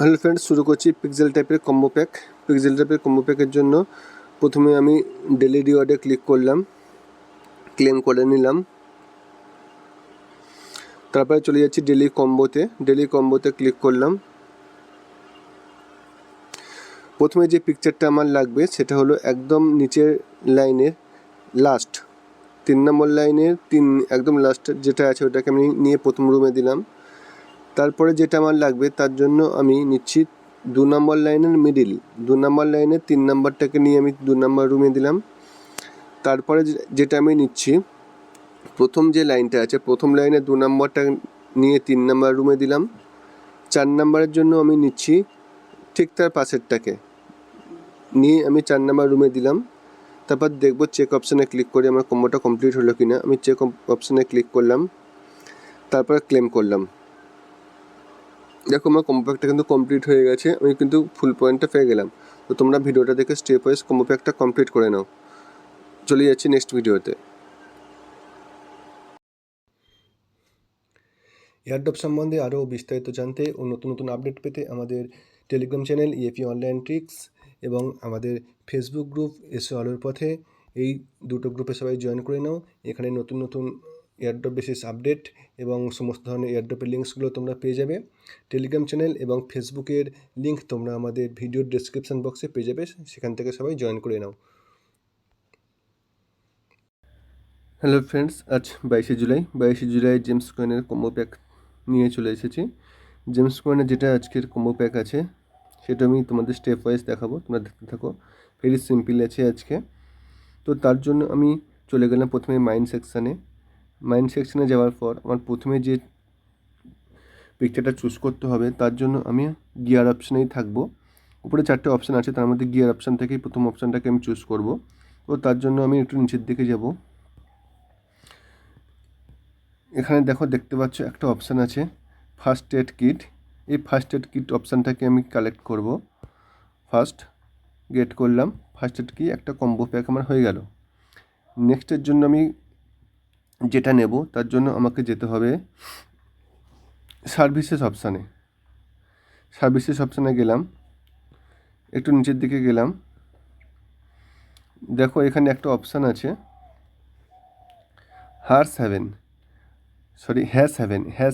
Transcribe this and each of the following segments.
Hello friends, শুরু করছি pixel টাইপের কম্বো প্যাক। পিক্সেল টাইপের কম্বো প্যাকের জন্য প্রথমে আমি ডেলি রিওয়ার্ডে ক্লিক করলাম, ক্লেম করে নিলাম। তারপরে চলে যাচ্ছি ডেলি কম্বোতে ক্লিক করলাম। প্রথমে যে পিকচারটা আমার লাগবে সেটা হলো একদম নিচের লাইনের লাস্ট 3 নম্বর লাইনের একদম লাস্ট যেটা আছে ওটাকে আমি নিয়ে প্রথম রুমে দিলাম। তারপরে যেটা আমার লাগবে তার জন্য আমি নিচ্ছি 2 নম্বর লাইনের মিডিল, 2 নম্বর লাইনের 3 নম্বরটাকে নিয়ে আমি 2 নম্বর রুমে দিলাম। তারপরে যেটা আমি নিচ্ছি প্রথম যে লাইনটা আছে প্রথম লাইনে 2 নম্বরটা নিয়ে 3 নম্বর রুমে দিলাম। 4 নম্বরের জন্য আমি নিচ্ছি ঠিক তার পাশেরটাকে নিয়ে আমি 4 নম্বর রুমে দিলাম। তারপর দেখবো চেক অপশানে ক্লিক করে আমার কম্বোটা কমপ্লিট হলো কিনা। আমি চেক অপশানে ক্লিক করলাম, তারপরে ক্লেম করলাম। দেখো আমার কম্বো প্যাকটা কিন্তু কমপ্লিট হয়ে গেছে, আমি কিন্তু ফুল পয়েন্টটা পেয়ে গেলাম। তো তোমরা ভিডিওটা দেখে স্টেপ ওয়াইজ কম্বো প্যাকটা কমপ্লিট করে নাও। চলে যাচ্ছি নেক্সট ভিডিওতে। এয়ারড্রপ সম্বন্ধে আরও বিস্তারিত জানতে ও নতুন নতুন আপডেট পেতে আমাদের Telegram channel EAP online tricks এবং আমাদের ফেসবুক গ্রুপ এসো আলোর পথে, এই দুটো গ্রুপে সবাই জয়েন করে নাও। এখানে নতুন নতুন এয়ারড্রপ বেসিস আপডেট এবং সমস্ত ধরনের এয়ারড্রপের লিঙ্কসগুলো তোমরা পেয়ে যাবে। টেলিগ্রাম চ্যানেল এবং ফেসবুকের লিঙ্ক তোমরা আমাদের ভিডিওর ডেসক্রিপশন বক্সে পেয়ে যাবে, সেখান থেকে সবাই জয়েন করে নাও। হ্যালো ফ্রেন্ডস, আজ 22শে জুলাই জেমস কয়েনের কম্বো প্যাক নিয়ে চলে এসেছি। জেমস কয়েনের যেটা আজকের কম্বো প্যাক আছে সেটা আমি তোমাদের স্টেপ ওয়াইজ দেখাবো, তোমরা দেখতে থাকো। ভেরি সিম্পল আছে আজকে। তো তার জন্য আমি চলে গেলাম প্রথমে মাইন্ড সেকশানে যাওয়ার পর আমার প্রথমে যে পিকচারটা চুজ করতে হবে তার জন্য আমি গিয়ার অপশানেই থাকবো। উপরে 4টে অপশান আছে, তার মধ্যে গিয়ার অপশান থেকেই প্রথম অপশানটাকে আমি চুজ করব। তো তার জন্য আমি একটু নিচের দিকে যাব। এখানে দেখতে পাচ্ছ একটা অপশান আছে ফার্স্ট এড কিট। এই ফার্স্ট এড কিট অপশানটাকে আমি কালেক্ট করব। গেট করলাম ফার্স্ট এড কি, একটা কম্বো প্যাক আমার হয়ে গেল। নেক্সটের জন্য আমি যেটা নেব তার জন্য আমাকে যেতে হবে সার্ভিসেস অপশানে গেলাম, একটু নিচের দিকে গেলাম। দেখো এখানে একটা অপশান আছে হ্যাশ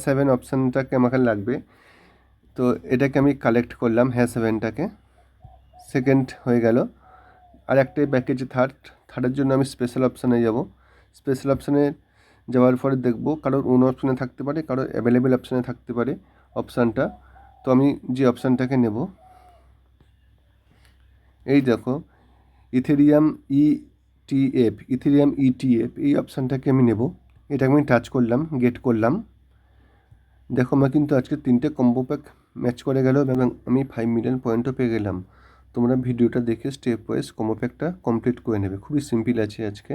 হ্যাভেন অপশানটাকে আমাকে লাগবে। তো এটাকে আমি কালেক্ট করলাম, হ্যাভেনটাকে। সেকেন্ড হয়ে গেল। আর একটাই প্যাকেজ থার্ডের জন্য আমি স্পেশাল অপশানে যাব। স্পেশাল অপশানে যাওয়ার পরে দেখবো কারোর অন্য অপশানে থাকতে পারে, কারোর অ্যাভেলেবেল অপশানে থাকতে পারে অপশানটা। তো আমি যে অপশানটাকে নেব, এই দেখো ইথেরিয়াম ইটিএফ, এই অপশানটাকে আমি নেব। এটাকে আমি টাচ করলাম, গেট করলাম। দেখো আমার কিন্তু আজকে 3টে কম্বো প্যাক ম্যাচ করে গেল এবং আমি 5 মিলিয়ন পয়েন্টও পেয়ে গেলাম। তোমরা ভিডিওটা দেখে স্টেপ ওয়াইজ কম্বো প্যাকটা কমপ্লিট করে নেবে, খুবই সিম্পল আছে আজকে।